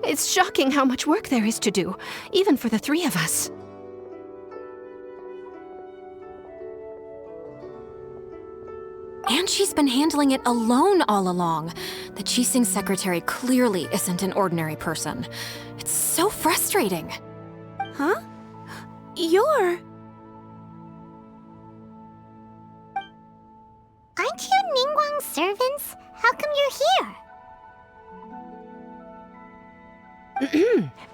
It's shocking how much work there is to do, even for the three of us. And she's been handling it alone all along. The Qixing secretary clearly isn't an ordinary person. It's so frustrating. Huh? You're... Aren't you Ningguang's servants? How come you're here?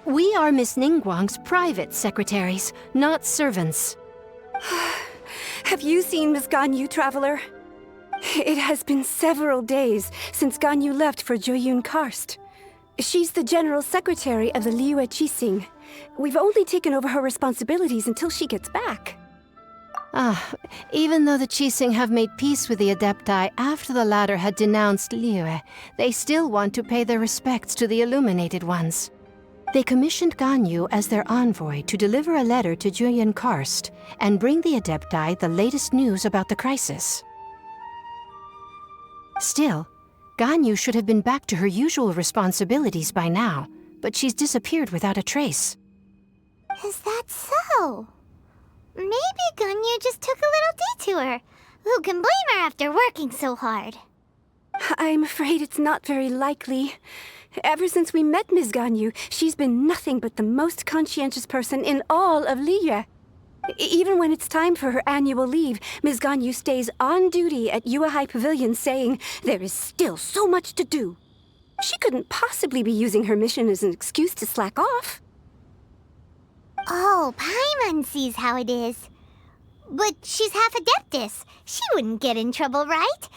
We are Miss Ningguang's private secretaries, not servants. Have you seen Miss Ganyu, Traveler? It has been several days since Ganyu left for Joyun Karst. She's the general secretary of the Liyue Qixing. We've only taken over her responsibilities until she gets back. Even though the Qixing have made peace with the Adepti after the latter had denounced Liyue, they still want to pay their respects to the Illuminated Ones. They commissioned Ganyu as their envoy to deliver a letter to Joyun Karst and bring the Adepti the latest news about the crisis. Still, Ganyu should have been back to her usual responsibilities by now, but she's disappeared without a trace. Is that so? Maybe Ganyu just took a little detour. Who can blame her after working so hard? I'm afraid it's not very likely. Ever since we met Ms. Ganyu, she's been nothing but the most conscientious person in all of Liyue. Even when it's time for her annual leave, Ms. Ganyu stays on duty at Yuehai Pavilion saying there is still so much to do. She couldn't possibly be using her mission as an excuse to slack off. Oh, Paimon sees how it is. But she's half Adeptus. She wouldn't get in trouble, right?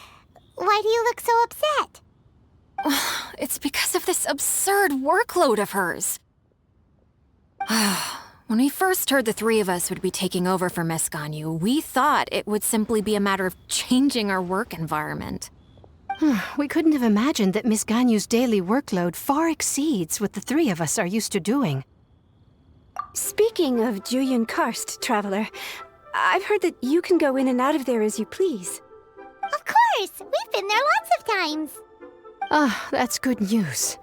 Why do you look so upset? It's because of this absurd workload of hers. When we first heard the three of us would be taking over for Miss Ganyu, we thought it would simply be a matter of changing our work environment. We couldn't have imagined that Miss Ganyu's daily workload far exceeds what the three of us are used to doing. Speaking of Joyun Karst, Traveler, I've heard that you can go in and out of there as you please. Of course! We've been there lots of times. That's good news.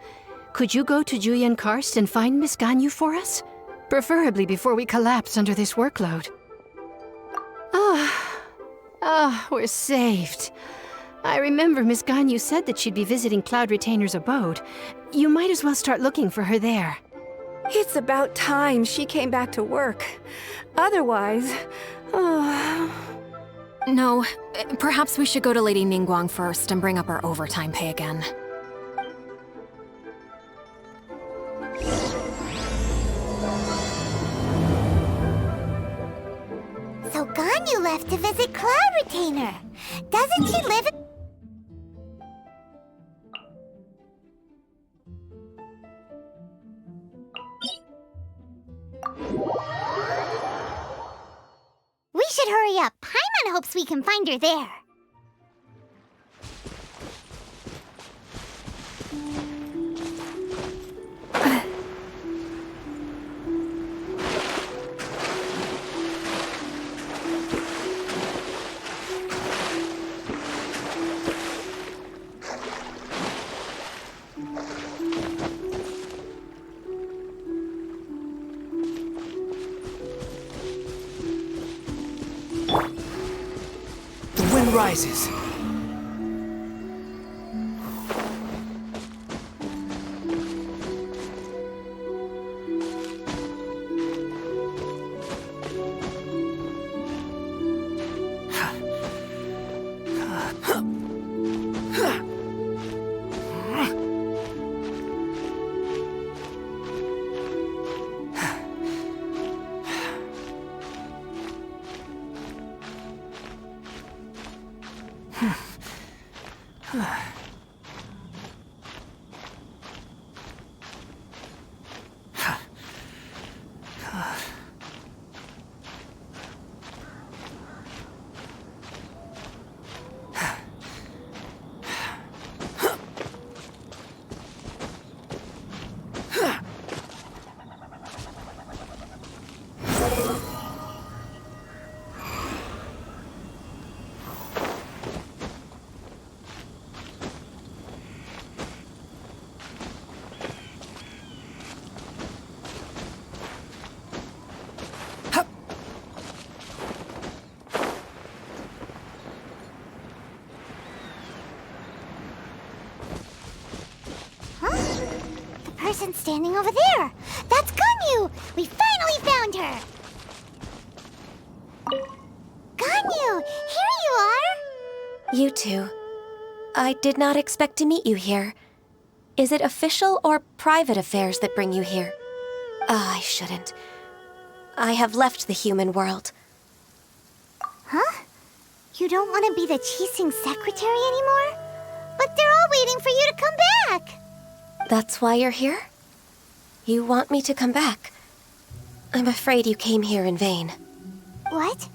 Could you go to Joyun Karst and find Miss Ganyu for us? Preferably before we collapse under this workload. We're saved. I remember Miss Ganyu said that she'd be visiting Cloud Retainer's abode. You might as well start looking for her there. It's about time she came back to work. Otherwise... No, perhaps we should go to Lady Ningguang first and bring up our overtime pay again. So Ganyu left to visit Cloud Retainer. Doesn't she live in... We should hurry up. Paimon hopes we can find her there. The wind rises. person standing over there. That's Ganyu! We finally found her! Ganyu, here you are! You two. I did not expect to meet you here. Is it official or private affairs that bring you here? I shouldn't. I have left the human world. Huh? You don't want to be the Qixing secretary anymore? But they're all waiting for you to come back! That's why you're here? You want me to come back? I'm afraid you came here in vain. What?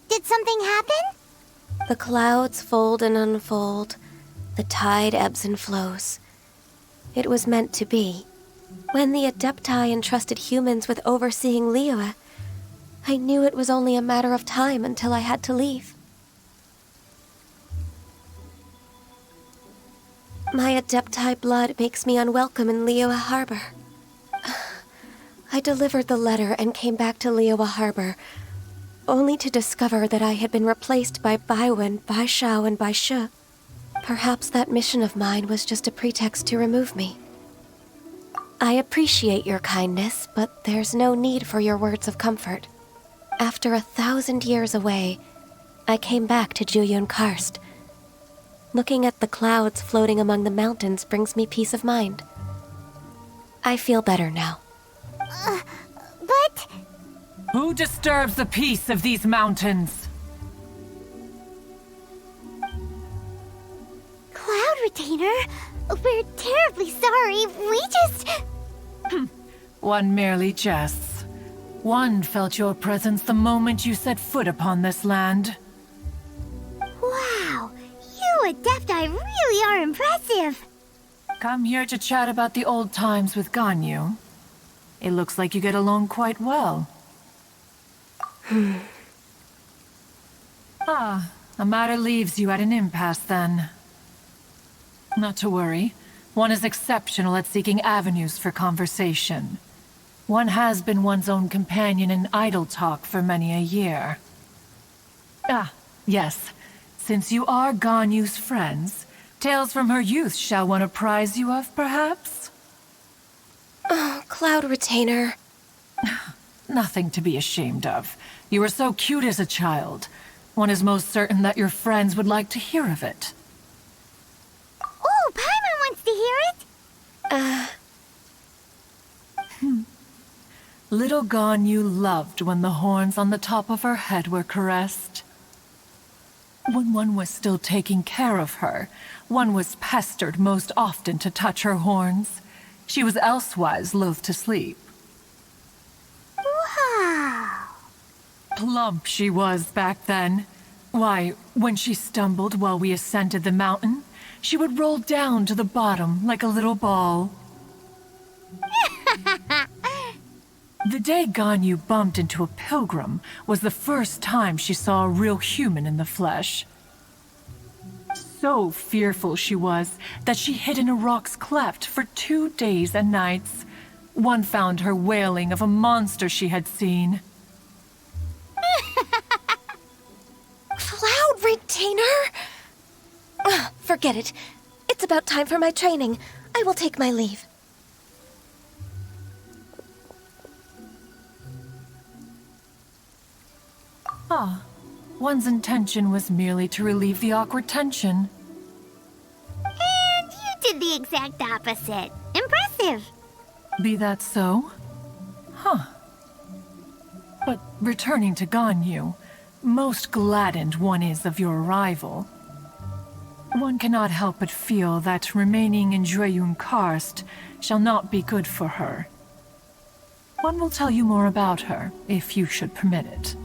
Did something happen? The clouds fold and unfold. The tide ebbs and flows. It was meant to be. When the Adepti entrusted humans with overseeing Liyue, I knew it was only a matter of time until I had to leave. My Adepti blood makes me unwelcome in Liyue Harbor. I delivered the letter and came back to Liyue Harbor, only to discover that I had been replaced by Baiwen, Baishao, and Baishu. Perhaps that mission of mine was just a pretext to remove me. I appreciate your kindness, but there's no need for your words of comfort. After 1,000 years away, I came back to Juyun Karst. Looking at the clouds floating among the mountains brings me peace of mind. I feel better now. But... Who disturbs the peace of these mountains? Cloud Retainer, we're terribly sorry. We just... One merely jests. One felt your presence the moment you set foot upon this land. Wow, you Adepti really are impressive. Come here to chat about the old times with Ganyu. It looks like you get along quite well. Ah, a matter leaves you at an impasse then. Not to worry. One is exceptional at seeking avenues for conversation. One has been one's own companion in idle talk for many a year. Ah, yes. Since you are Ganyu's friends, tales from her youth shall one apprise you of, perhaps? Oh, Cloud Retainer. Nothing to be ashamed of. You were so cute as a child. One is most certain that your friends would like to hear of it. Oh, Paimon wants to hear it. Little Ganyu loved when the horns on the top of her head were caressed. When one was still taking care of her, one was pestered most often to touch her horns. She was elsewise loath to sleep. Wow. Plump she was back then. Why, when she stumbled while we ascended the mountain, she would roll down to the bottom like a little ball. The day Ganyu bumped into a pilgrim was the first time she saw a real human in the flesh. So fearful she was that she hid in a rock's cleft for 2 days and nights. One found her wailing of a monster she had seen. Cloud Retainer? Forget it. It's about time for my training. I will take my leave. Ah, one's intention was merely to relieve the awkward tension. And you did the exact opposite. Impressive. Be that so? Huh. But returning to Ganyu, most gladdened one is of your arrival. One cannot help but feel that remaining in Juyun Karst shall not be good for her. One will tell you more about her, if you should permit it.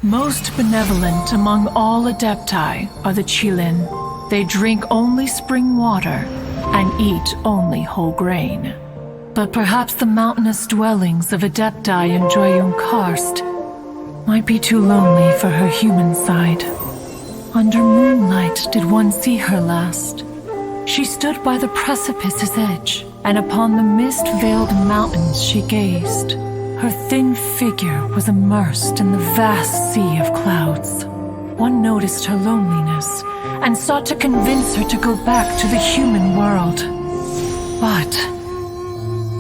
Most benevolent among all Adepti are the Qilin. They drink only spring water and eat only whole grain. But perhaps the mountainous dwellings of Adepti in Juyun Karst might be too lonely for her human side. Under moonlight did one see her last. She stood by the precipice's edge, and upon the mist-veiled mountains she gazed. Her thin figure was immersed in the vast sea of clouds. One noticed her loneliness and sought to convince her to go back to the human world. But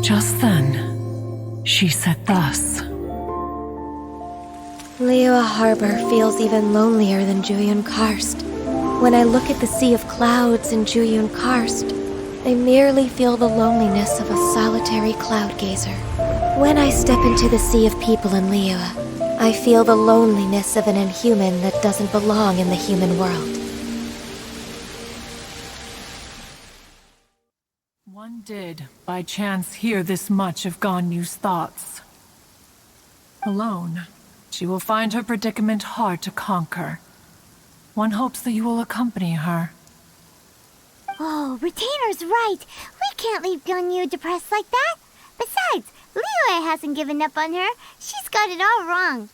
just then, she said thus. Liyue Harbor feels even lonelier than Jueyun Karst. When I look at the sea of clouds in Jueyun Karst, I merely feel the loneliness of a solitary cloud gazer. When I step into the sea of people in Liyue, I feel the loneliness of an inhuman that doesn't belong in the human world. One did, by chance, hear this much of Ganyu's thoughts. Alone, she will find her predicament hard to conquer. One hopes that you will accompany her. Oh, Retainer's right. We can't leave Ganyu depressed like that. Besides, Liyue hasn't given up on her. She's got it all wrong.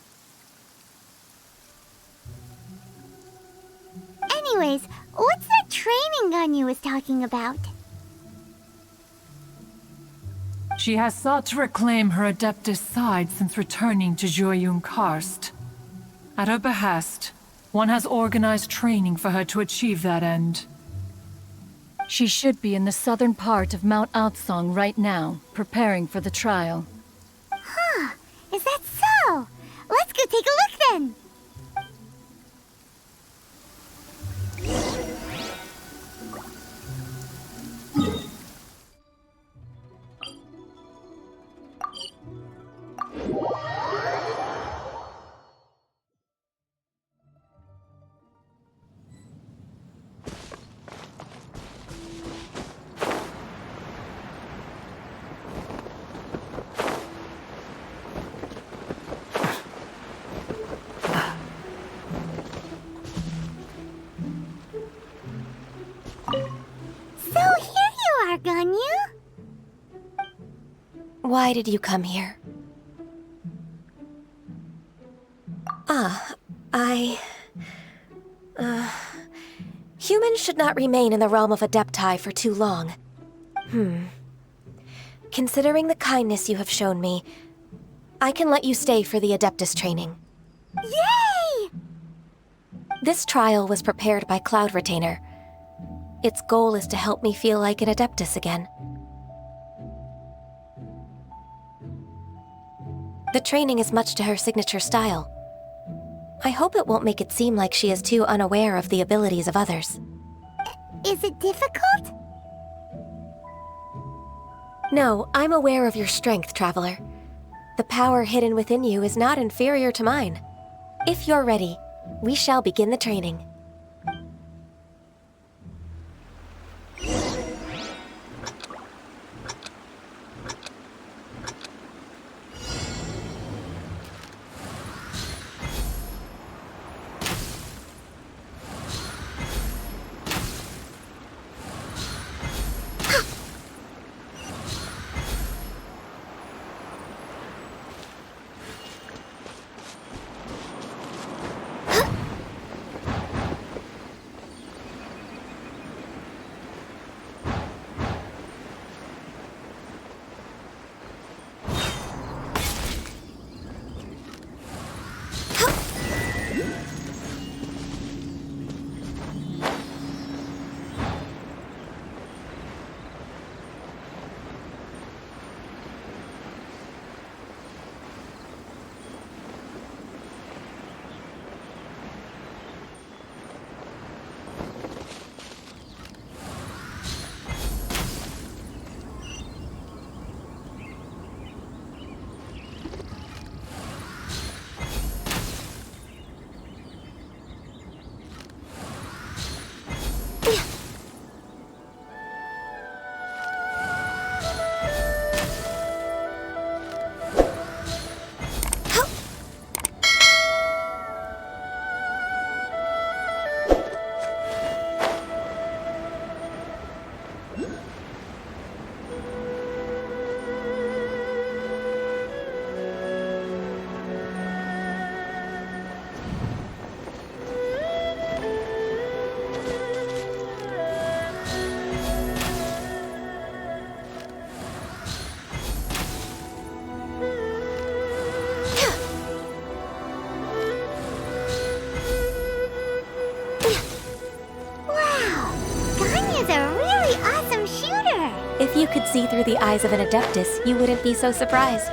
Anyways, what's that training Ganyu was talking about? She has sought to reclaim her Adeptus side since returning to Jueyun Karst. At her behest, one has organized training for her to achieve that end. She should be in the southern part of Mount Aotsong right now, preparing for the trial. Huh, is that so? Let's go take a look then. So here you are, Ganyu. Why did you come here? Humans should not remain in the realm of Adepti for too long. Considering the kindness you have shown me, I can let you stay for the Adeptus training. Yay! This trial was prepared by Cloud Retainer. Its goal is to help me feel like an Adeptus again. The training is much to her signature style. I hope it won't make it seem like she is too unaware of the abilities of others. Is it difficult? No, I'm aware of your strength, Traveler. The power hidden within you is not inferior to mine. If you're ready, we shall begin the training. If you could see through the eyes of an Adeptus, you wouldn't be so surprised.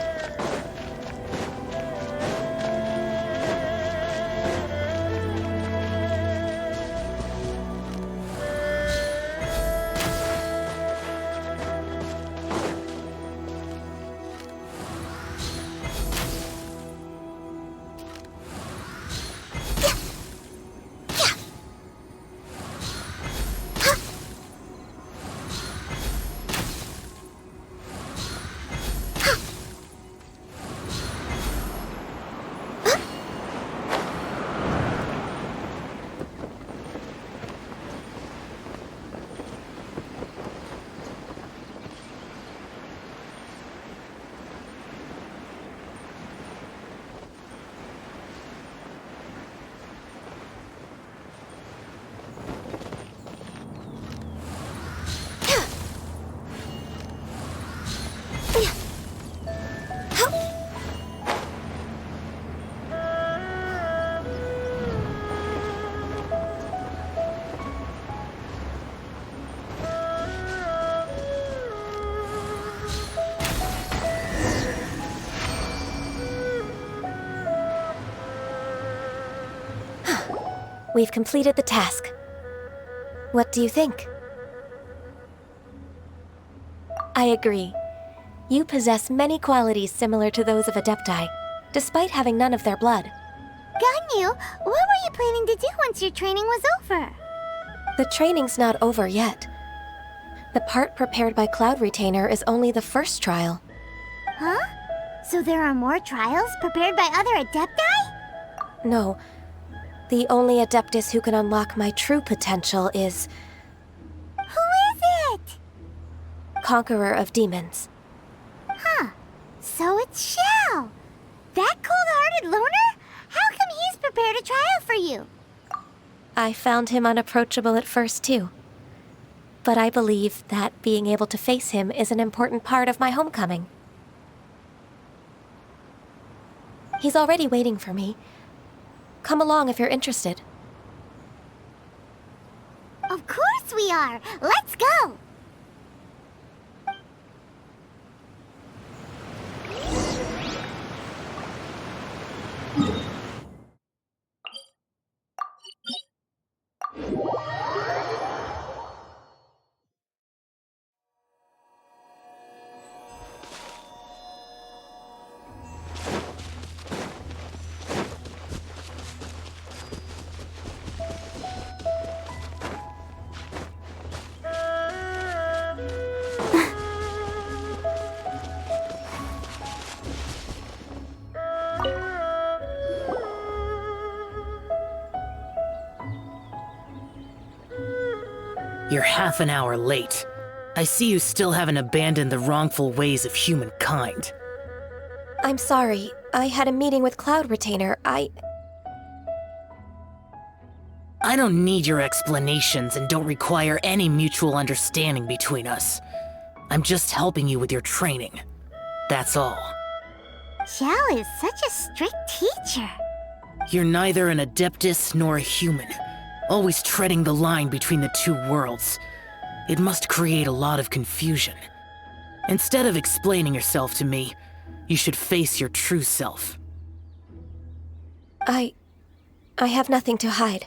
We've completed the task. What do you think? I agree. You possess many qualities similar to those of Adepti, despite having none of their blood. Ganyu, what were you planning to do once your training was over? The training's not over yet. The part prepared by Cloud Retainer is only the first trial. Huh? So there are more trials prepared by other Adepti? No. The only Adeptus who can unlock my true potential is... Who is it? Conqueror of Demons. Huh. So it's Shao. That cold-hearted loner? How come he's prepared a trial for you? I found him unapproachable at first, too. But I believe that being able to face him is an important part of my homecoming. He's already waiting for me. Come along if you're interested. Of course we are! Let's go! You're half an hour late. I see you still haven't abandoned the wrongful ways of humankind. I'm sorry. I had a meeting with Cloud Retainer. I don't need your explanations and don't require any mutual understanding between us. I'm just helping you with your training. That's all. Shao is such a strict teacher. You're neither an Adeptus nor a human, always treading the line between the two worlds. It must create a lot of confusion. Instead of explaining yourself to me, you should face your true self. I have nothing to hide.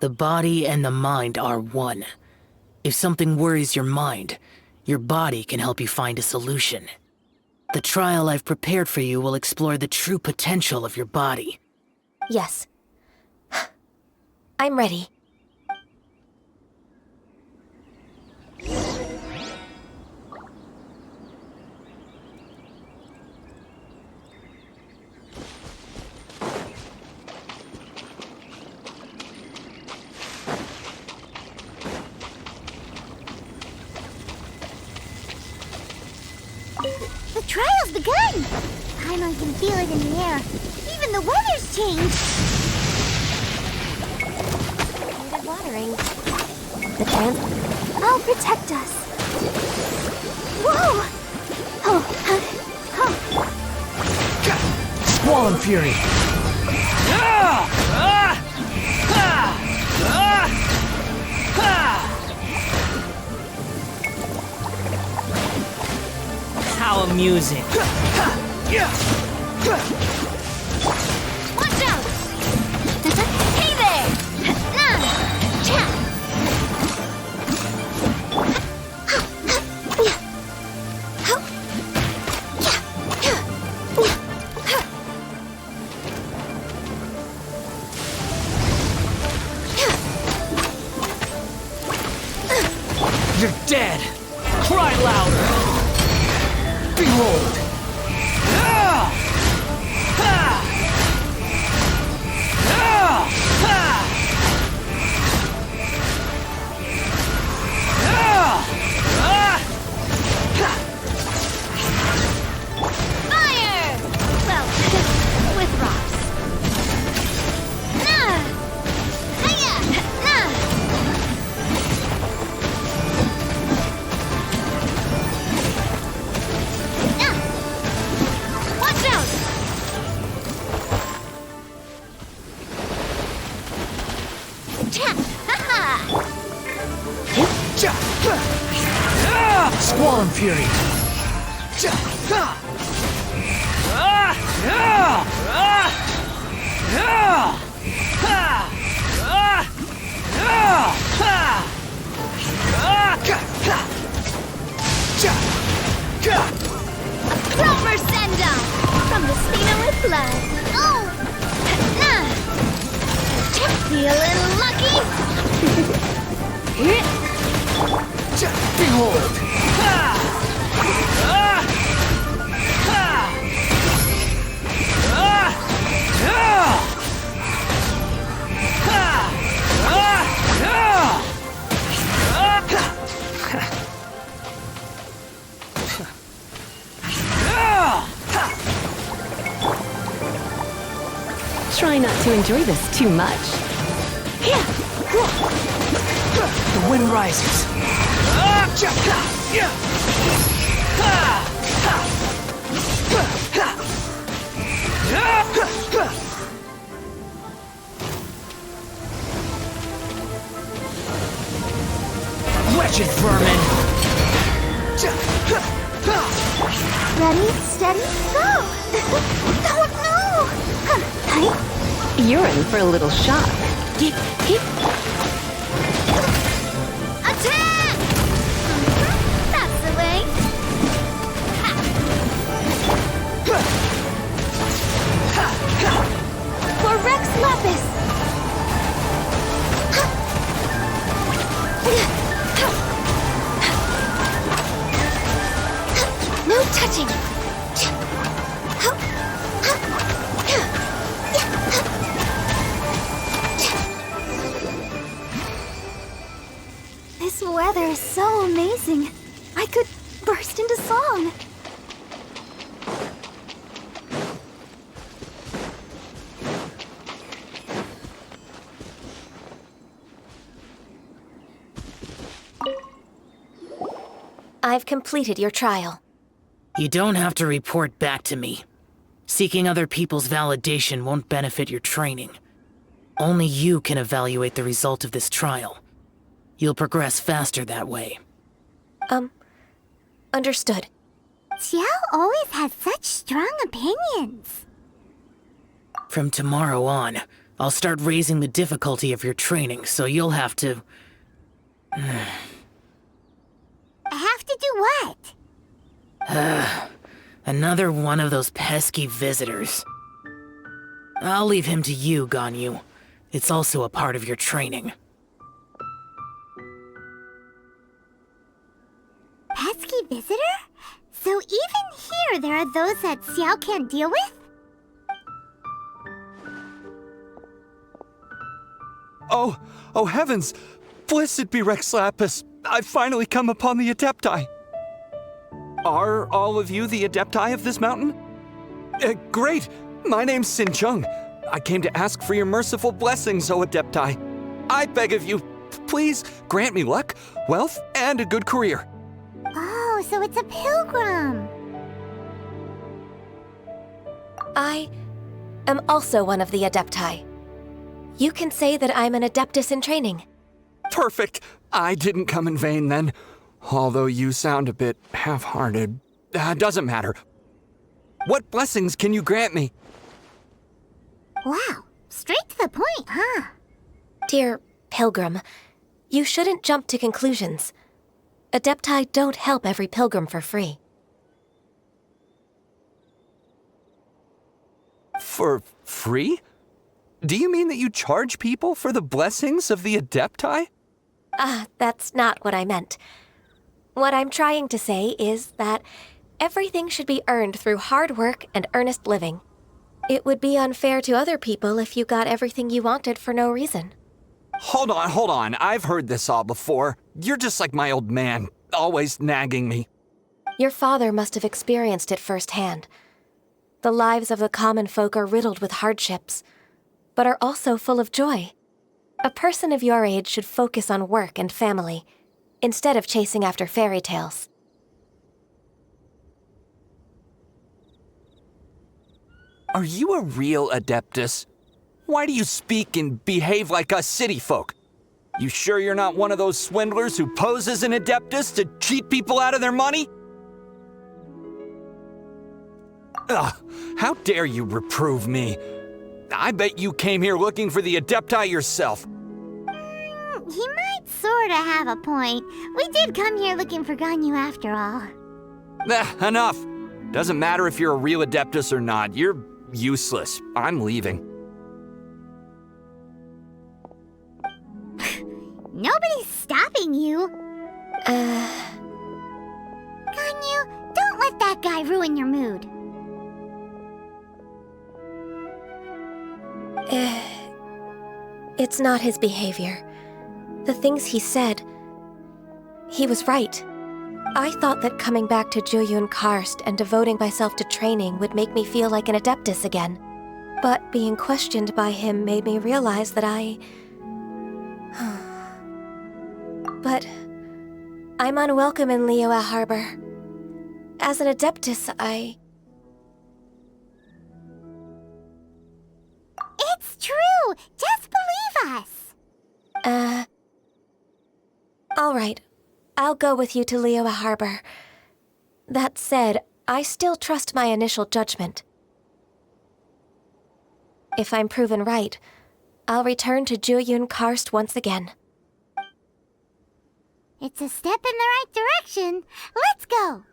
The body and the mind are one. If something worries your mind, your body can help you find a solution. The trial I've prepared for you will explore the true potential of your body. Yes. I'm ready. The trial's begun! Paimon can feel it in the air. Even the weather's changed. Needed watering. The trans... I'll protect us. Whoa! Squall and Fury! amusing. Watch out! Hey there! Cha! You're dead! Cry louder! Behold! Fire! Well, with rocks. Nah! Hiya! Nah! Watch out! Cha! Ha-ha! Squall Fury! Proper send-off from the Spina with blood. Oh! Nah! Feeling lucky? Behold! Try not to enjoy this too much. The wind rises. Wretched vermin! Ready, steady, go! Oh no! You're in for a little shock. Attack! That's the way. For Rex Lapis! No touching! This weather is so amazing. I could burst into song. I've completed your trial. You don't have to report back to me. Seeking other people's validation won't benefit your training. Only you can evaluate the result of this trial. You'll progress faster that way. Understood. Xiao always has such strong opinions. From tomorrow on, I'll start raising the difficulty of your training, so you'll have to... I have to do what? Another one of those pesky visitors. I'll leave him to you, Ganyu. It's also a part of your training. Pesky visitor? So even here there are those that Xiao can't deal with? Oh heavens! Blessed be Rex Lapis! I've finally come upon the Adepti! Are all of you the Adepti of this mountain? Great! My name's Sin Chung. I came to ask for your merciful blessings, O Adepti. I beg of you, please grant me luck, wealth, and a good career. Oh, so it's a pilgrim. I am also one of the Adepti. You can say that I'm an Adeptus in training. Perfect! I didn't come in vain then, although you sound a bit half-hearted. Doesn't matter. What blessings can you grant me? Wow, straight to the point, huh? Dear Pilgrim, you shouldn't jump to conclusions. Adepti don't help every pilgrim for free. For free? Do you mean that you charge people for the blessings of the Adepti? That's not what I meant. What I'm trying to say is that everything should be earned through hard work and earnest living. It would be unfair to other people if you got everything you wanted for no reason. Hold on. I've heard this all before. You're just like my old man, always nagging me. Your father must have experienced it firsthand. The lives of the common folk are riddled with hardships, but are also full of joy. A person of your age should focus on work and family, instead of chasing after fairy tales. Are you a real Adeptus? Why do you speak and behave like us city folk? You sure you're not one of those swindlers who pose as an Adeptus to cheat people out of their money? Ugh, how dare you reprove me? I bet you came here looking for the Adepti yourself. He might sorta have a point. We did come here looking for Ganyu after all. Enough. Doesn't matter if you're a real Adeptus or not. You're useless. I'm leaving. Nobody's stopping you. Ganyu, don't let that guy ruin your mood. It's not his behavior. The things he said, he was right. I thought that coming back to Jueyun Karst and devoting myself to training would make me feel like an Adeptus again. But being questioned by him made me realize that But I'm unwelcome in Liyue Harbor. As an Adeptus, It's true! Just believe us! All right. I'll go with you to Liyue Harbor. That said, I still trust my initial judgment. If I'm proven right, I'll return to Jueyun Karst once again. It's a step in the right direction. Let's go!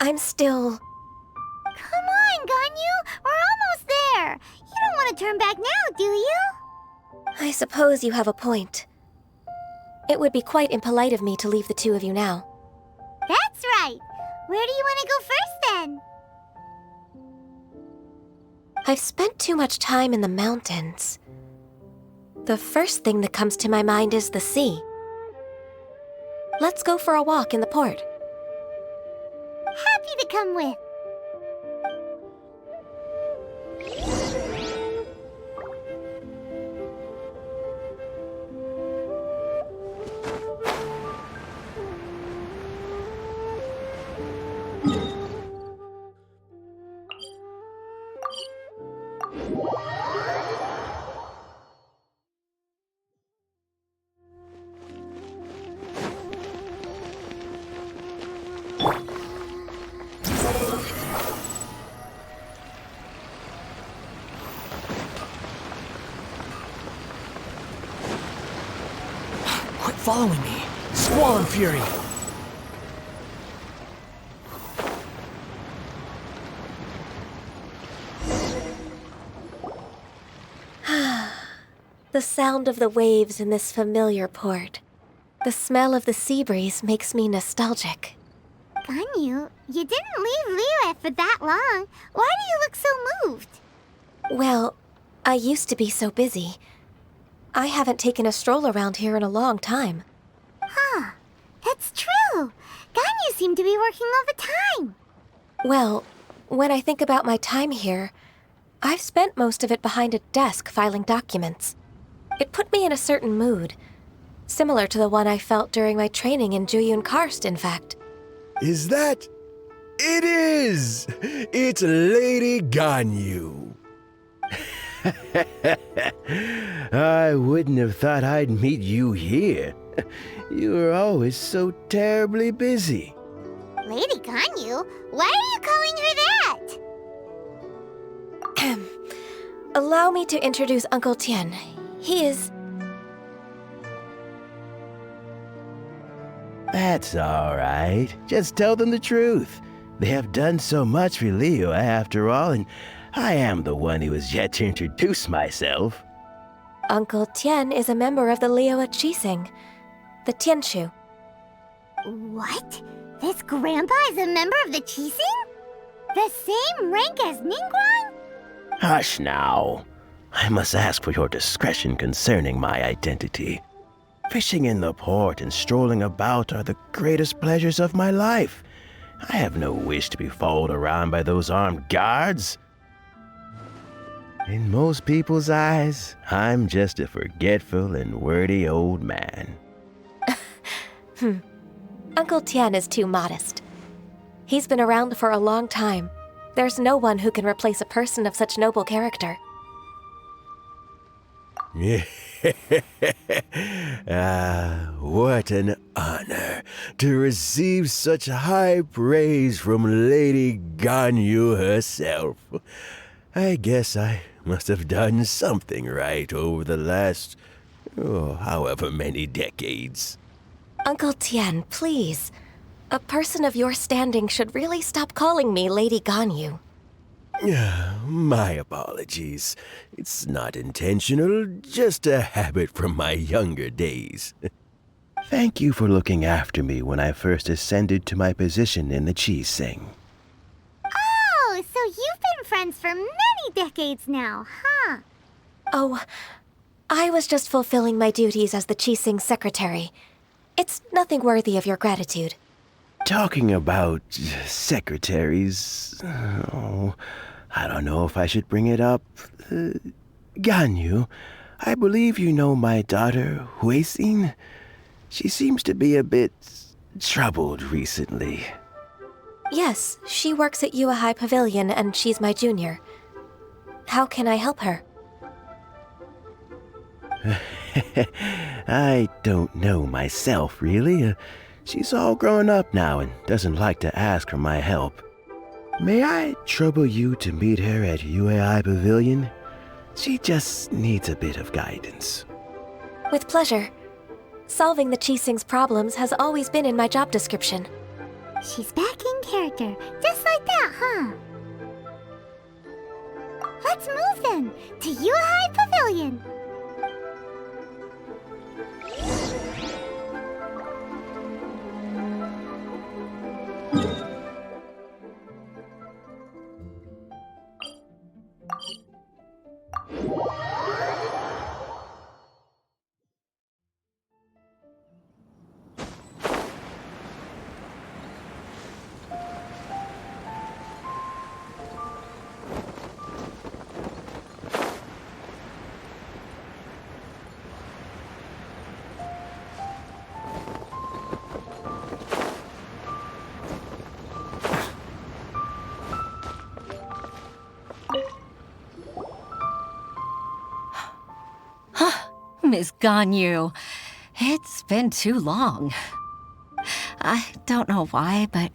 I'm still... Come on, Ganyu! We're almost there! You don't want to turn back now, do you? I suppose you have a point. It would be quite impolite of me to leave the two of you now. That's right! Where do you want to go first, then? I've spent too much time in the mountains. The first thing that comes to my mind is the sea. Let's go for a walk in the port. Happy to come with. Quit following me! Squall and fury! The sound of the waves in this familiar port. The smell of the sea breeze makes me nostalgic. Ganyu, you didn't leave Liyue for that long. Why do you look so moved? Well, I used to be so busy. I haven't taken a stroll around here in a long time. Huh. That's true. Ganyu seemed to be working all the time. Well, when I think about my time here, I've spent most of it behind a desk filing documents. It put me in a certain mood, similar to the one I felt during my training in Juyun Karst, in fact. Is that... It is! It's Lady Ganyu. I wouldn't have thought I'd meet you here. You were always so terribly busy. Lady Ganyu? Why are you calling her that? Allow me to introduce Uncle Tian. He is... That's all right. Just tell them the truth. They have done so much for Liyue after all, and I am the one who has yet to introduce myself. Uncle Tian is a member of the Liyue Qixing, the Tianshu. What? This grandpa is a member of the Qixing? The same rank as Ningguang? Hush now. I must ask for your discretion concerning my identity. Fishing in the port and strolling about are the greatest pleasures of my life. I have no wish to be followed around by those armed guards. In most people's eyes, I'm just a forgetful and wordy old man. Uncle Tian is too modest. He's been around for a long time. There's no one who can replace a person of such noble character. What an honor to receive such high praise from Lady Ganyu herself. I guess I must have done something right over the last, however many decades. Uncle Tian, please. A person of your standing should really stop calling me Lady Ganyu. My apologies. It's not intentional, just a habit from my younger days. Thank you for looking after me when I first ascended to my position in the Qixing. Oh, so you've been friends for many decades now, huh? Oh, I was just fulfilling my duties as the Qixing secretary. It's nothing worthy of your gratitude. Talking about secretaries... I don't know if I should bring it up. Ganyu, I believe you know my daughter, Huixin. She seems to be a bit troubled recently. Yes, she works at Yuehai High Pavilion and she's my junior. How can I help her? I don't know myself, really. She's all grown up now and doesn't like to ask for my help. May I trouble you to meet her at Yuehai Pavilion? She just needs a bit of guidance. With pleasure. Solving the Qixing's problems has always been in my job description. She's back in character, just like that, huh? Let's move then, to Yuehai Pavilion. Miss Ganyu, it's been too long. I don't know why, but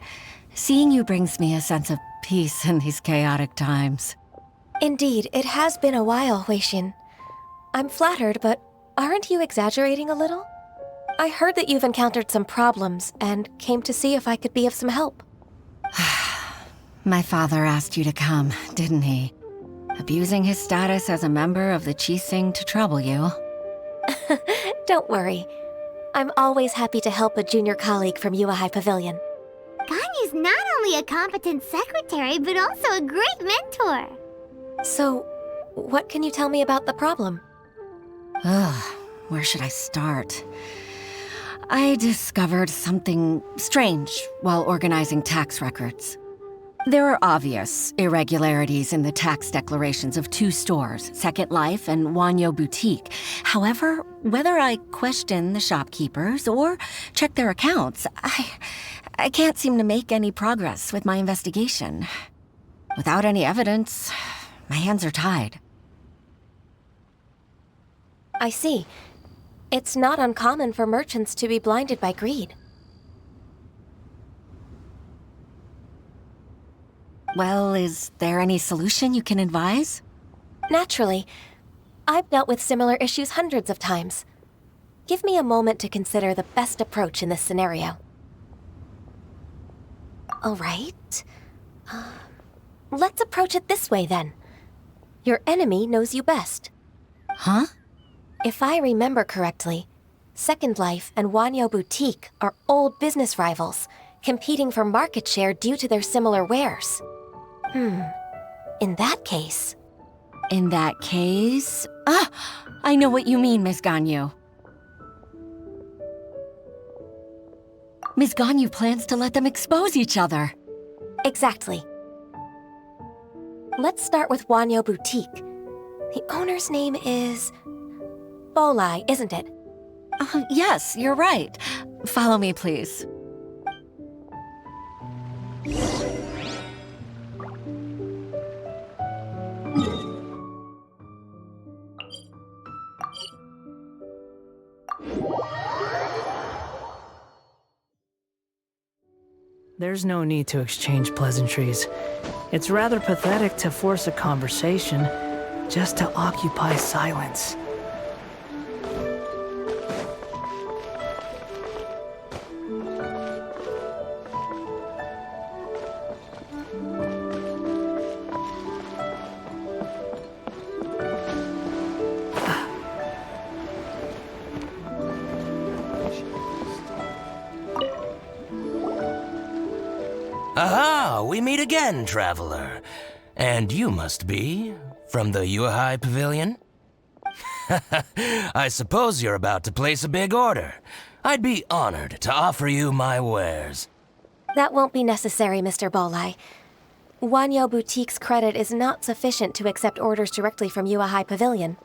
seeing you brings me a sense of peace in these chaotic times. Indeed, it has been a while, Huixin. I'm flattered, but aren't you exaggerating a little? I heard that you've encountered some problems and came to see if I could be of some help. My father asked you to come, didn't he? Abusing his status as a member of the Qixing to trouble you. Don't worry. I'm always happy to help a junior colleague from Yuehai Pavilion. Ganyu's not only a competent secretary, but also a great mentor. So, What can you tell me about the problem? Where should I start? I discovered something strange while organizing tax records. There are obvious irregularities in the tax declarations of 2 stores, Second Life and Wanyo Boutique. However, whether I question the shopkeepers or check their accounts, I can't seem to make any progress with my investigation. Without any evidence, my hands are tied. I see. It's not uncommon for merchants to be blinded by greed. Well, is there any solution you can advise? Naturally. I've dealt with similar issues hundreds of times. Give me a moment to consider the best approach in this scenario. All right. Let's approach it this way, then. Your enemy knows you best. Huh? If I remember correctly, Second Life and Wanyo Boutique are old business rivals, competing for market share due to their similar wares. In that case... I know what you mean, Ms. Ganyu. Ms. Ganyu plans to let them expose each other. Exactly. Let's start with Wanyo Boutique. The owner's name is... Bolai, isn't it? Yes, you're right. Follow me, please. There's no need to exchange pleasantries. It's rather pathetic to force a conversation just to occupy silence. Aha! We meet again, traveler. And you must be from the Yuehai Pavilion? I suppose you're about to place a big order. I'd be honored to offer you my wares. That won't be necessary, Mr. Bolai. Wanyo Boutique's credit is not sufficient to accept orders directly from Yuehai Pavilion.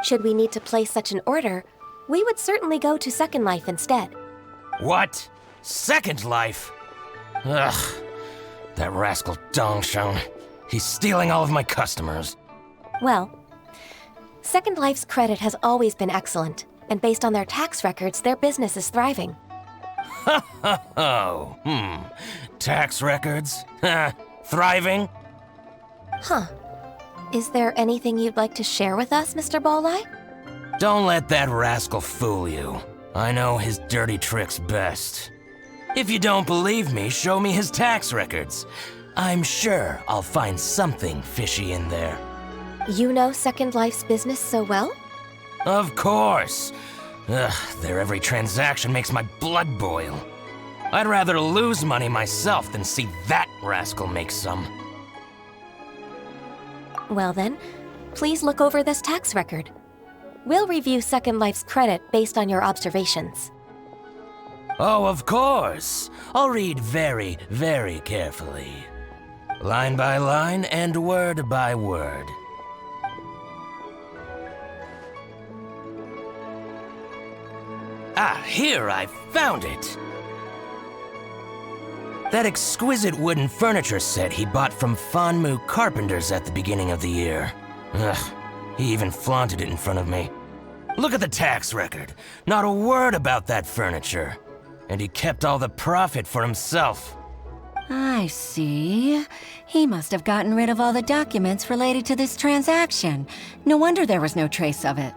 Should we need to place such an order, we would certainly go to Second Life instead. What? Second Life? Ugh. That rascal Dongsheng. He's stealing all of my customers. Well, Second Life's credit has always been excellent, and based on their tax records, their business is thriving. Tax records? Thriving? Huh. Is there anything you'd like to share with us, Mr. Bolai? Don't let that rascal fool you. I know his dirty tricks best. If you don't believe me, show me his tax records. I'm sure I'll find something fishy in there. You know Second Life's business so well? Of course. Ugh, their every transaction makes my blood boil. I'd rather lose money myself than see that rascal make some. Well then, please look over this tax record. We'll review Second Life's credit based on your observations. Oh, of course. I'll read very, very carefully. Line by line and word by word. Ah, here, I found it! That exquisite wooden furniture set he bought from Fanmu Carpenters at the beginning of the year. Ugh, he even flaunted it in front of me. Look at the tax record. Not a word about that furniture. And he kept all the profit for himself. I see. He must have gotten rid of all the documents related to this transaction. No wonder there was no trace of it.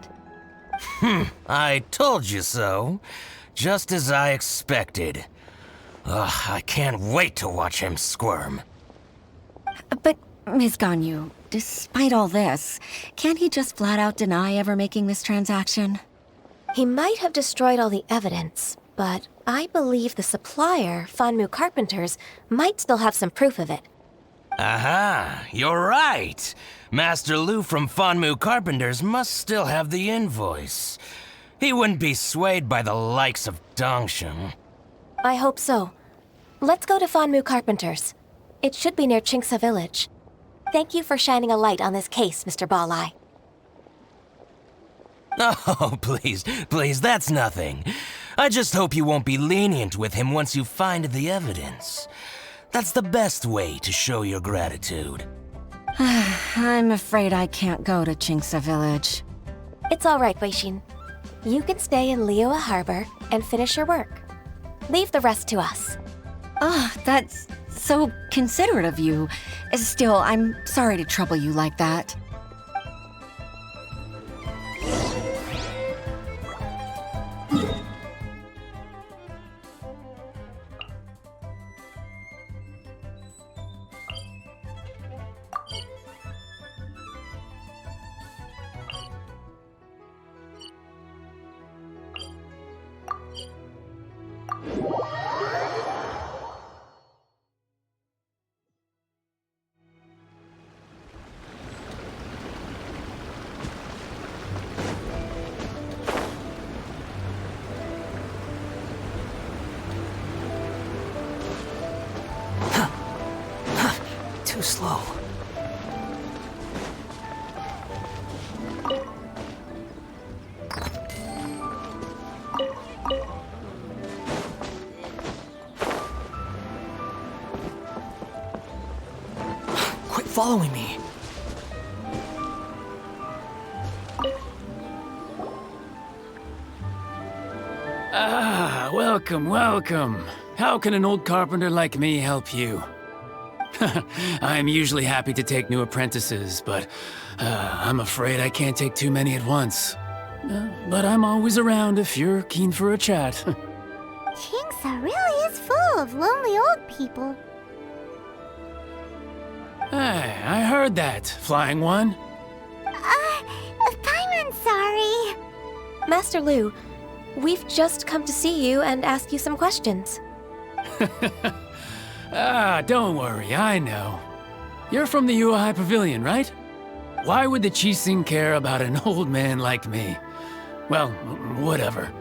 I told you so. Just as I expected. Ugh, I can't wait to watch him squirm. But, Ms. Ganyu, despite all this, can't he just flat out deny ever making this transaction? He might have destroyed all the evidence, but I believe the supplier, Fanmu Carpenters, might still have some proof of it. Aha, you're right. Master Lu from Fanmu Carpenters must still have the invoice. He wouldn't be swayed by the likes of Dongsheng. I hope so. Let's go to Fanmu Carpenters. It should be near Qingsa Village. Thank you for shining a light on this case, Mr. Balai. Oh, please, that's nothing. I just hope you won't be lenient with him once you find the evidence. That's the best way to show your gratitude. I'm afraid I can't go to Qingsa Village. It's all right, Weixin. You can stay in Liyue Harbor and finish your work. Leave the rest to us. That's so considerate of you. Still, I'm sorry to trouble you like that. Too slow. Quit following me. Welcome. How can an old carpenter like me help you? I'm usually happy to take new apprentices, but I'm afraid I can't take too many at once. But I'm always around if you're keen for a chat. Qingsa really is full of lonely old people. Hey, I heard that, Flying One. I'm sorry. Master Lu, we've just come to see you and ask you some questions. Don't worry, I know. You're from the Yuehai Pavilion, right? Why would the Qixing care about an old man like me? Well, whatever.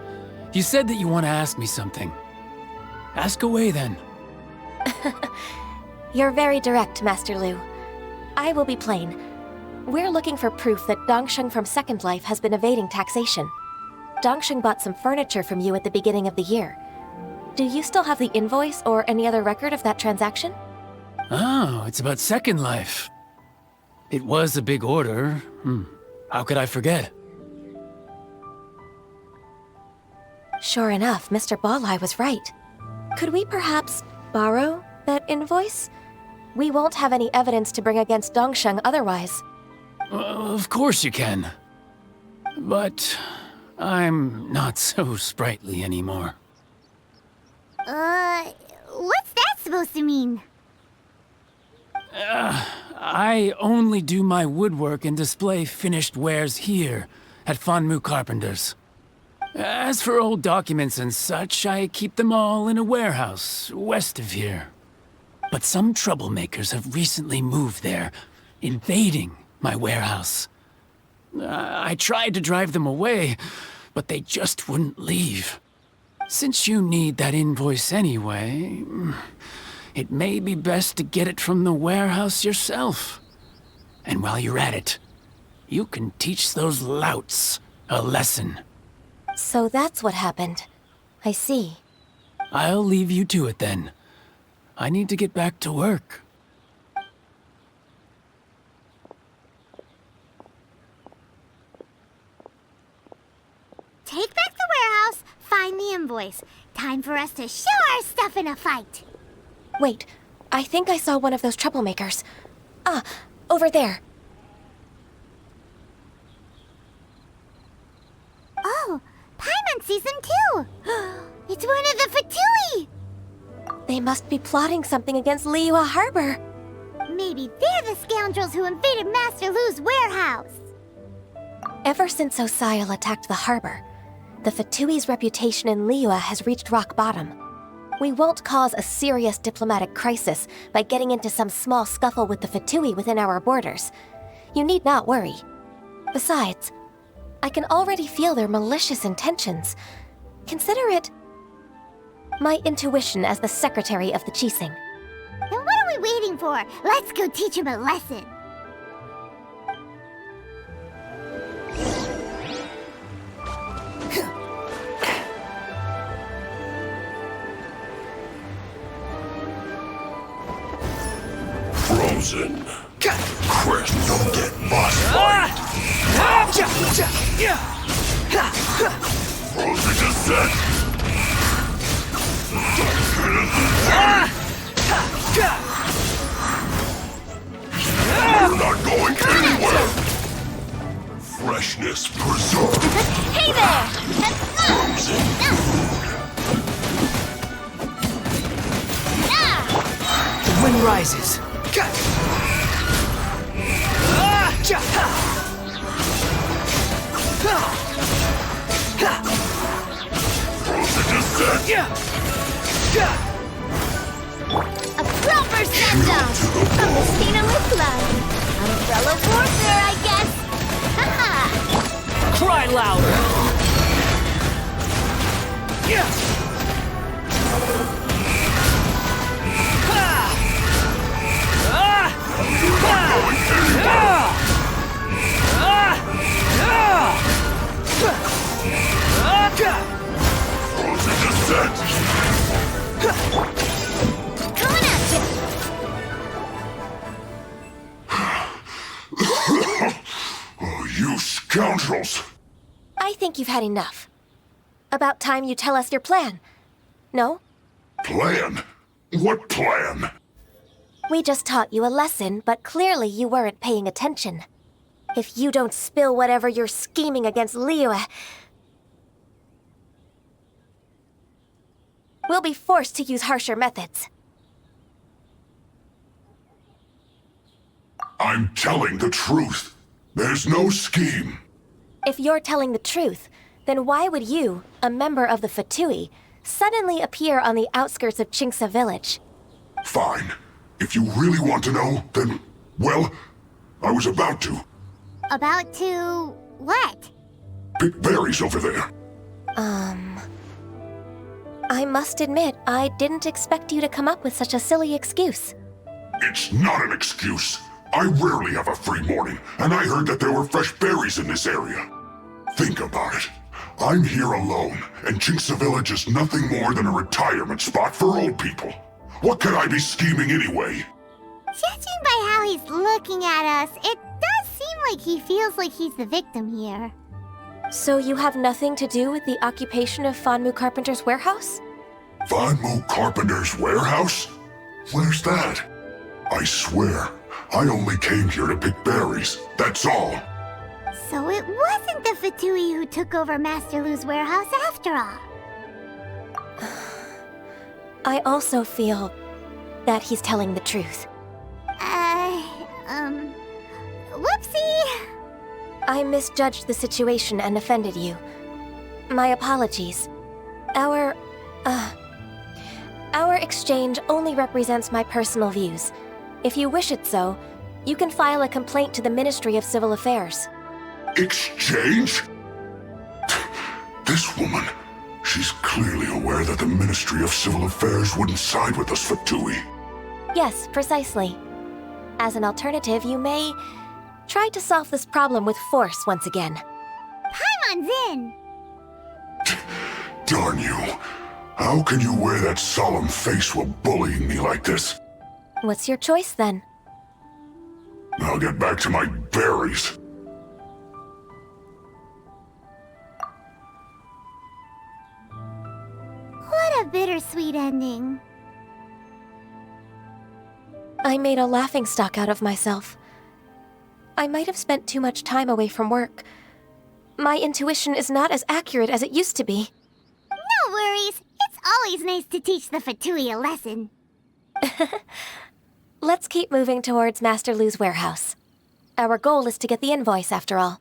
You said that you want to ask me something. Ask away, then. You're very direct, Master Lu. I will be plain. We're looking for proof that Dongsheng from Second Life has been evading taxation. Dongsheng bought some furniture from you at the beginning of the year. Do you still have the invoice or any other record of that transaction? Oh, it's about Second Life. It was a big order. How could I forget? Sure enough, Mr. Balai was right. Could we perhaps borrow that invoice? We won't have any evidence to bring against Dongsheng otherwise. Of course you can. But I'm not so sprightly anymore. What's that supposed to mean? I only do my woodwork and display finished wares here at Fanmu Carpenters. As for old documents and such, I keep them all in a warehouse west of here. But some troublemakers have recently moved there, invading my warehouse. I tried to drive them away, but they just wouldn't leave. Since you need that invoice anyway, it may be best to get it from the warehouse yourself. And while you're at it, you can teach those louts a lesson. So that's what happened. I see. I'll leave you to it then. I need to get back to work. Take back the warehouse, find the invoice. Time for us to show our stuff in a fight. Wait, I think I saw one of those troublemakers. Over there. Oh, Paimon sees them too. It's one of the Fatui. They must be plotting something against Liyue Harbor. Maybe they're the scoundrels who invaded Master Lu's warehouse. Ever since Osial attacked the harbor, the Fatui's reputation in Liyue has reached rock bottom. We won't cause a serious diplomatic crisis by getting into some small scuffle with the Fatui within our borders. You need not worry. Besides, I can already feel their malicious intentions. Consider it my intuition as the secretary of the Qixing. Then what are we waiting for? Let's go teach him a lesson. Frozen. Quest don't get boss fight. Frozen descent. We're not going anywhere. Freshness preserved. Hey there! Frozen. The wind rises. Frozen descent. A proper send-off from the Stina with love. Umbrella warfare, I guess. Haha! Cry louder! Frozen descent. Coming at you! Oh, you scoundrels! I think you've had enough. About time you tell us your plan. No? Plan? What plan? We just taught you a lesson, but clearly you weren't paying attention. If you don't spill whatever you're scheming against Liyue, we'll be forced to use harsher methods. I'm telling the truth. There's no scheme. If you're telling the truth, then why would you, a member of the Fatui, suddenly appear on the outskirts of Qingce village? Fine. If you really want to know, then, well, I was about to. About to... what? Pick berries over there. I must admit, I didn't expect you to come up with such a silly excuse. It's not an excuse. I rarely have a free morning, and I heard that there were fresh berries in this area. Think about it. I'm here alone, and Qingce Village is nothing more than a retirement spot for old people. What could I be scheming anyway? Judging by how he's looking at us, it does seem like he feels like he's the victim here. So you have nothing to do with the occupation of Fanmu Carpenter's warehouse? Fanmu Carpenter's warehouse? Where's that? I swear, I only came here to pick berries, that's all. So it wasn't the Fatui who took over Master Lu's warehouse after all. I also feel that he's telling the truth. Whoopsie! I misjudged the situation and offended you. My apologies. Our exchange only represents my personal views. If you wish it so, you can file a complaint to the Ministry of Civil Affairs. Exchange? This woman, she's clearly aware that the Ministry of Civil Affairs wouldn't side with us, Fatui. Yes, precisely. As an alternative, you may try to solve this problem with force once again. Paimon's in! Darn you. How can you wear that solemn face while bullying me like this? What's your choice, then? I'll get back to my berries. What a bittersweet ending. I made a laughingstock out of myself. I might have spent too much time away from work. My intuition is not as accurate as it used to be. No worries. It's always nice to teach the Fatui a lesson. Let's keep moving towards Master Lu's warehouse. Our goal is to get the invoice, after all.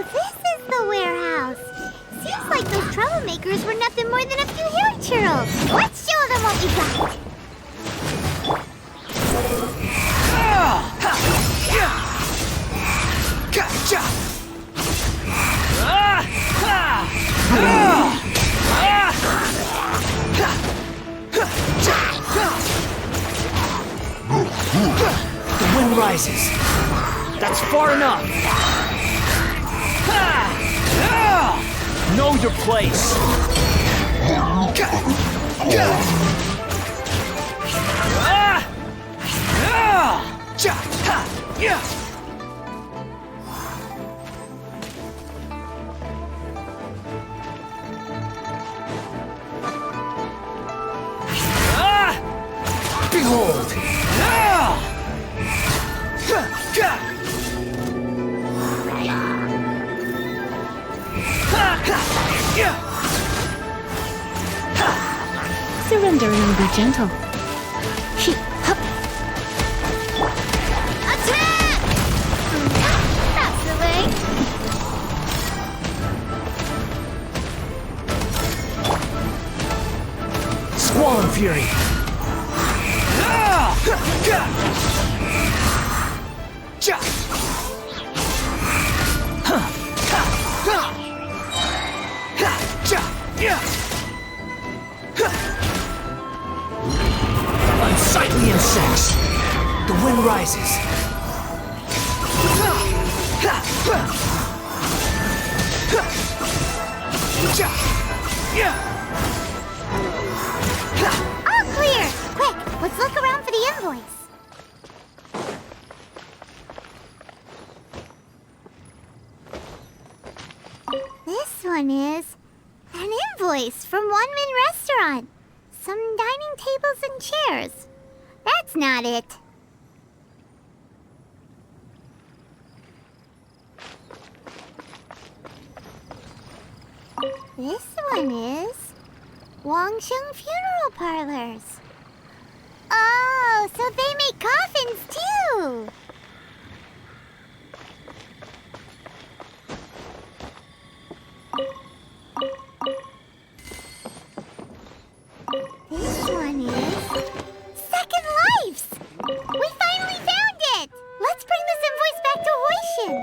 So this is the warehouse. Seems like those troublemakers were nothing more than a few hair churls. Let's show them what we got. The wind rises. That's far enough. Know your place. Behold! Surrender and be gentle. Attack! That's the way. Squall and fury. Unsightly insects. The wind rises. All clear! Quick, let's look around for the invoice. This one is an invoice from One Min Restaurant. Some dining tables and chairs. That's not it. This one is Wangsheng Funeral Parlors. Oh, so they make coffins too. This one is Second Lives. We finally found it. Let's bring this invoice back to Hoishin.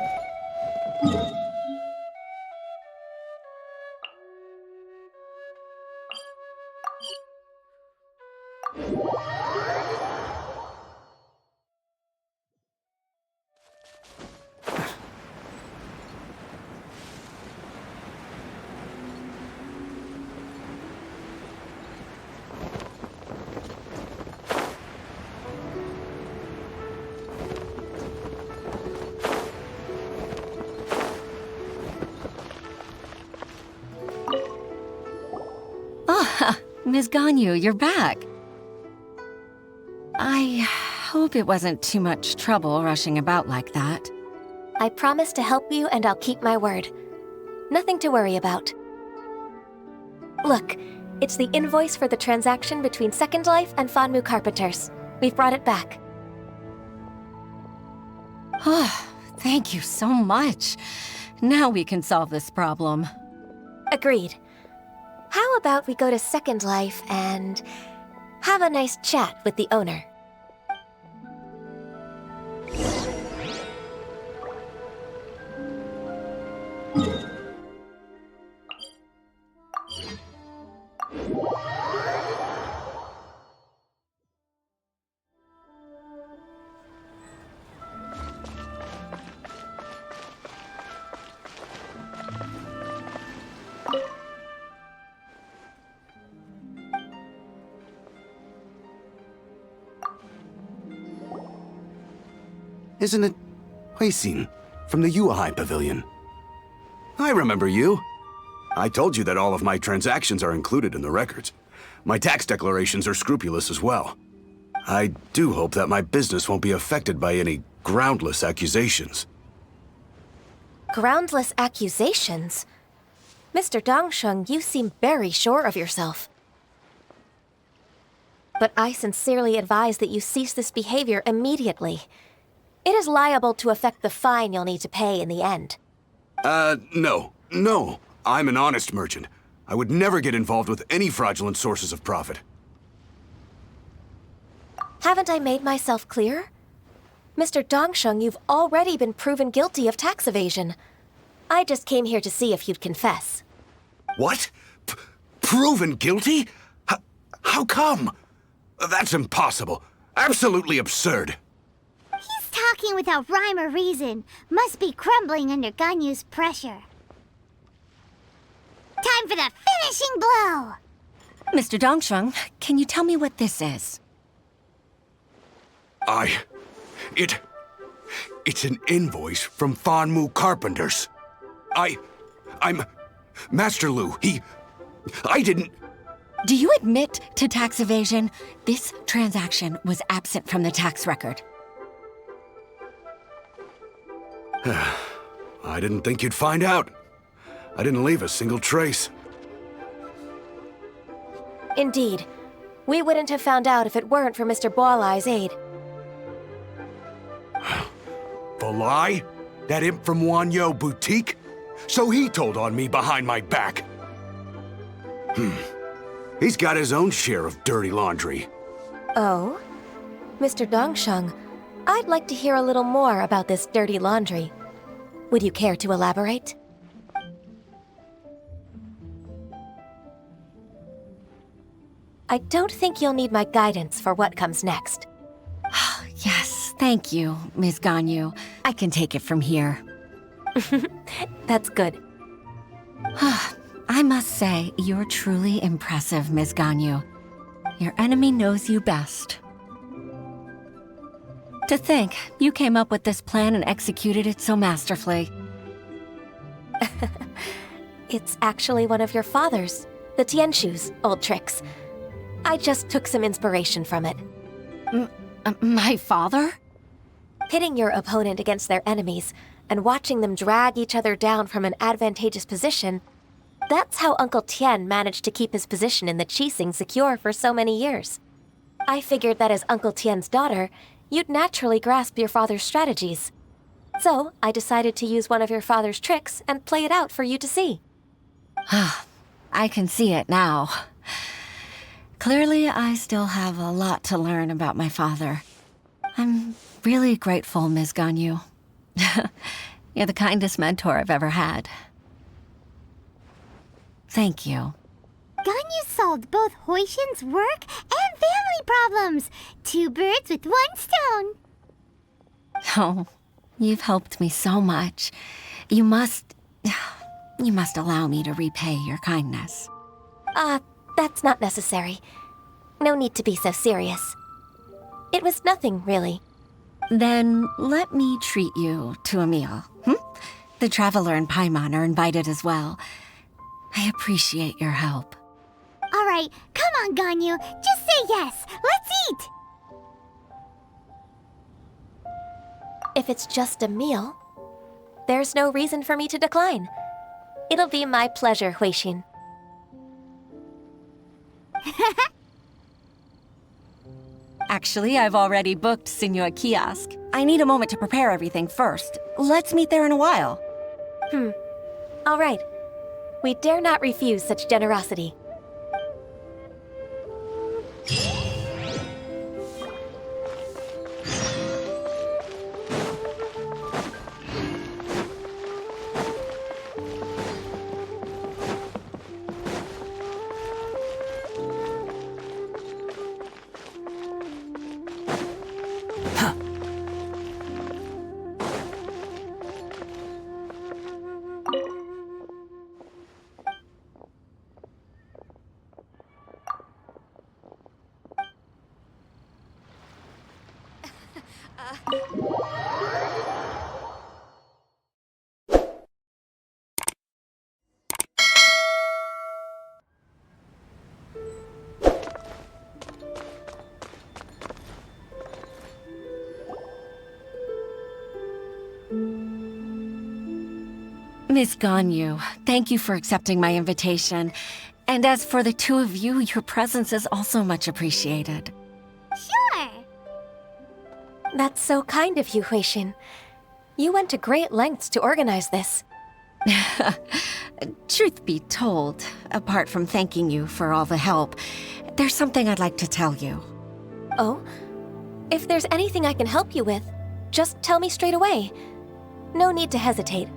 Ms. Ganyu, you're back. I hope it wasn't too much trouble rushing about like that. I promise to help you and I'll keep my word. Nothing to worry about. Look, it's the invoice for the transaction between Second Life and Fanmu Carpenters. We've brought it back. Oh, thank you so much. Now we can solve this problem. Agreed. How about we go to Second Life and have a nice chat with the owner? Isn't it Huixin from the Yuehai Pavilion? I remember you. I told you that all of my transactions are included in the records. My tax declarations are scrupulous as well. I do hope that my business won't be affected by any groundless accusations. Groundless accusations? Mr. Dongsheng, you seem very sure of yourself. But I sincerely advise that you cease this behavior immediately. It is liable to affect the fine you'll need to pay in the end. No. No. I'm an honest merchant. I would never get involved with any fraudulent sources of profit. Haven't I made myself clear? Mr. Dongsheng, you've already been proven guilty of tax evasion. I just came here to see if you'd confess. What? Proven guilty? How come? That's impossible. Absolutely absurd. He's talking without rhyme or reason. Must be crumbling under Ganyu's pressure. Time for the finishing blow! Mr. Dongsheng, can you tell me what this is? It's an invoice from Fanmu Carpenters. I'm Master Lu. I didn't... Do you admit to tax evasion? This transaction was absent from the tax record. I didn't think you'd find out. I didn't leave a single trace. Indeed. We wouldn't have found out if it weren't for Mr. Boalai's aid. Balai? That imp from Wanyo Boutique? So he told on me behind my back. He's got his own share of dirty laundry. Oh? Mr. Dongsheng, I'd like to hear a little more about this dirty laundry. Would you care to elaborate? I don't think you'll need my guidance for what comes next. Yes, thank you, Ms. Ganyu. I can take it from here. That's good. I must say, you're truly impressive, Ms. Ganyu. Your enemy knows you best. To think, you came up with this plan and executed it so masterfully. It's actually one of your father's, the Tianshu's, old tricks. I just took some inspiration from it. My father? Pitting your opponent against their enemies and watching them drag each other down from an advantageous position, that's how Uncle Tian managed to keep his position in the Qixing secure for so many years. I figured that as Uncle Tian's daughter, you'd naturally grasp your father's strategies. So I decided to use one of your father's tricks and play it out for you to see. I can see it now. Clearly, I still have a lot to learn about my father. I'm really grateful, Ms. Ganyu. You're the kindest mentor I've ever had. Thank you. Ganyu solved both Huixin's work and family problems. 2 birds with 1 stone. Oh, you've helped me so much. You must allow me to repay your kindness. That's not necessary. No need to be so serious. It was nothing, really. Then let me treat you to a meal. The Traveler and Paimon are invited as well. I appreciate your help. All right, come on, Ganyu. Just say yes. Let's eat. If it's just a meal, there's no reason for me to decline. It'll be my pleasure, Huixin. Actually, I've already booked Senor Kiosk. I need a moment to prepare everything first. Let's meet there in a while. All right. We dare not refuse such generosity. Miss Ganyu, thank you for accepting my invitation. And as for the 2 of you, your presence is also much appreciated. Sure. That's so kind of you, Huixin. You went to great lengths to organize this. Truth be told, apart from thanking you for all the help, there's something I'd like to tell you. Oh? If there's anything I can help you with, just tell me straight away. No need to hesitate.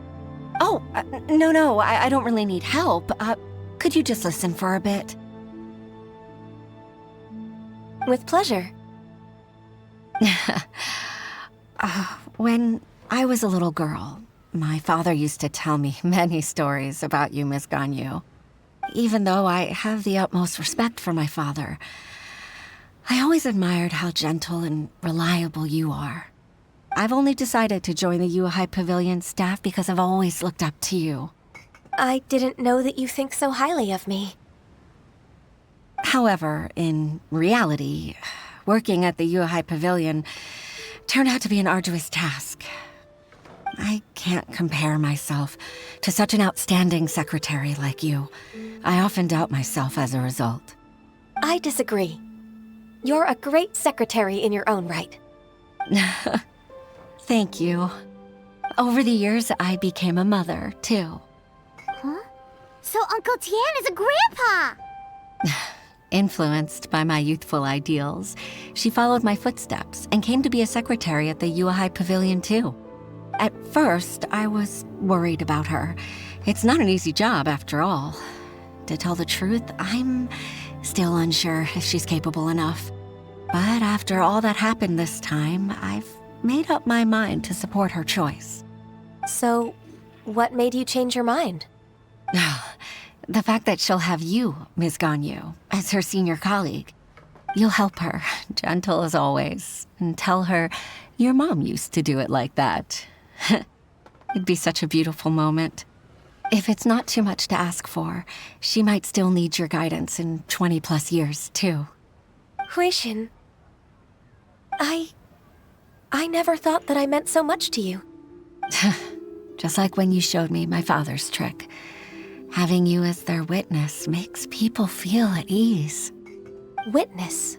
Oh, no, I don't really need help. Could you just listen for a bit? With pleasure. When I was a little girl, my father used to tell me many stories about you, Miss Ganyu. Even though I have the utmost respect for my father, I always admired how gentle and reliable you are. I've only decided to join the Yuehai Pavilion staff because I've always looked up to you. I didn't know that you think so highly of me. However, in reality, working at the Yuehai Pavilion turned out to be an arduous task. I can't compare myself to such an outstanding secretary like you. I often doubt myself as a result. I disagree. You're a great secretary in your own right. Thank you. Over the years, I became a mother, too. Huh? So Uncle Tian is a grandpa! Influenced by my youthful ideals, she followed my footsteps and came to be a secretary at the Yuehai Pavilion, too. At first, I was worried about her. It's not an easy job, after all. To tell the truth, I'm still unsure if she's capable enough. But after all that happened this time, I've made up my mind to support her choice. So, what made you change your mind? The fact that she'll have you, Ms. Ganyu, as her senior colleague. You'll help her, gentle as always, and tell her your mom used to do it like that. It'd be such a beautiful moment. If it's not too much to ask for, she might still need your guidance in 20+ years, too. Huixin, I never thought that I meant so much to you. Just like when you showed me my father's trick. Having you as their witness makes people feel at ease. Witness?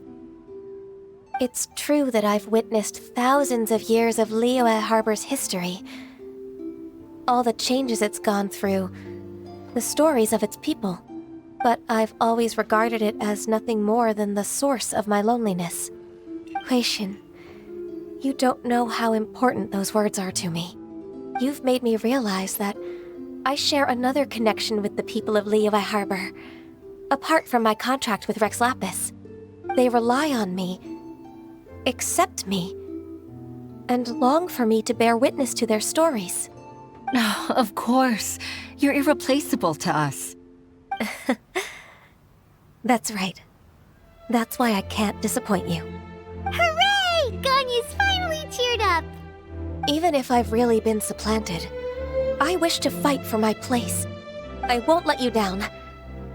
It's true that I've witnessed thousands of years of Liyue Harbor's history. All the changes it's gone through, the stories of its people. But I've always regarded it as nothing more than the source of my loneliness. Huixin, you don't know how important those words are to me. You've made me realize that I share another connection with the people of Liyue Harbor. Apart from my contract with Rex Lapis, they rely on me, accept me, and long for me to bear witness to their stories. Oh, of course. You're irreplaceable to us. That's right. That's why I can't disappoint you. Hooray! Ganyu's finally cheered up! Even if I've really been supplanted, I wish to fight for my place. I won't let you down.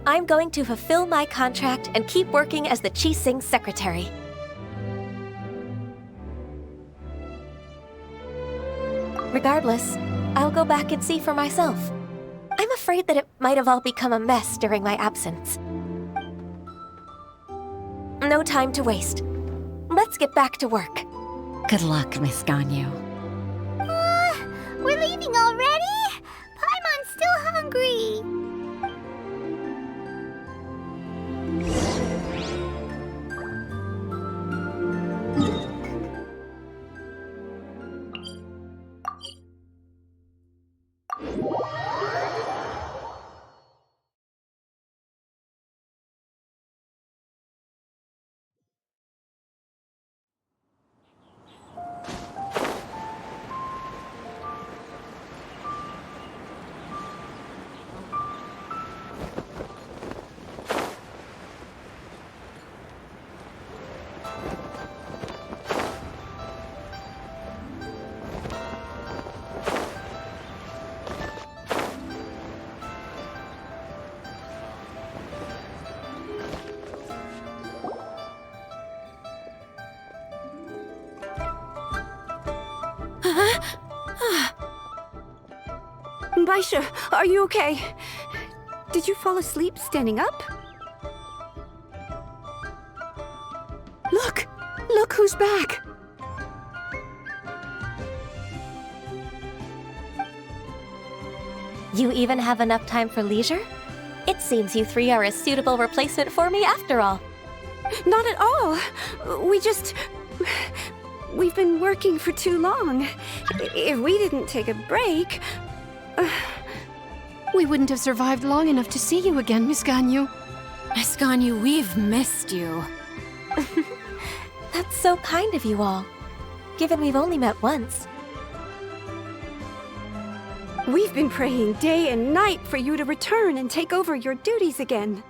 I'm going to fulfill my contract and keep working as the Qixing secretary. Regardless, I'll go back and see for myself. I'm afraid that it might have all become a mess during my absence. No time to waste. Let's get back to work. Good luck, Miss Ganyu. We're leaving already? Paimon's still hungry. Baisha, are you okay? Did you fall asleep standing up? Look! Look who's back! You even have enough time for leisure? It seems you three are a suitable replacement for me after all. Not at all. We've been working for too long. If we didn't take a break... We wouldn't have survived long enough to see you again, Miss Ganyu. Miss Ganyu, we've missed you. That's so kind of you all, given we've only met once. We've been praying day and night for you to return and take over your duties again.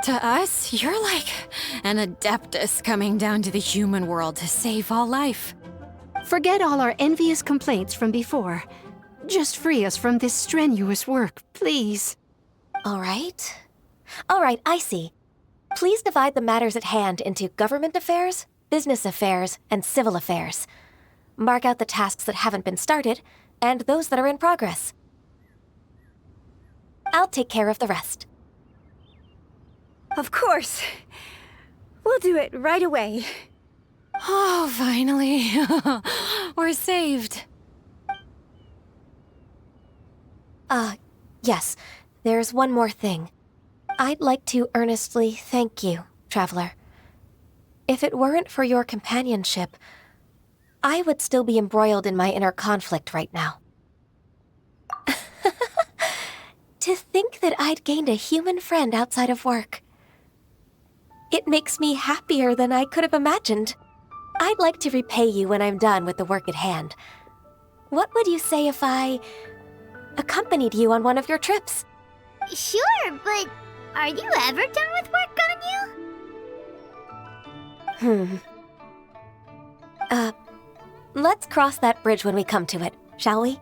To us, you're like an adeptus coming down to the human world to save all life. Forget all our envious complaints from before. Just free us from this strenuous work, please. All right, I see. Please divide the matters at hand into government affairs, business affairs, and civil affairs. Mark out the tasks that haven't been started, and those that are in progress. I'll take care of the rest. Of course. We'll do it right away. Oh, finally. We're saved. Yes. There's one more thing. I'd like to earnestly thank you, Traveler. If it weren't for your companionship, I would still be embroiled in my inner conflict right now. To think that I'd gained a human friend outside of work. It makes me happier than I could have imagined. I'd like to repay you when I'm done with the work at hand. What would you say if I accompanied you on one of your trips? Sure, but are you ever done with work, Ganyu? Let's cross that bridge when we come to it, shall we?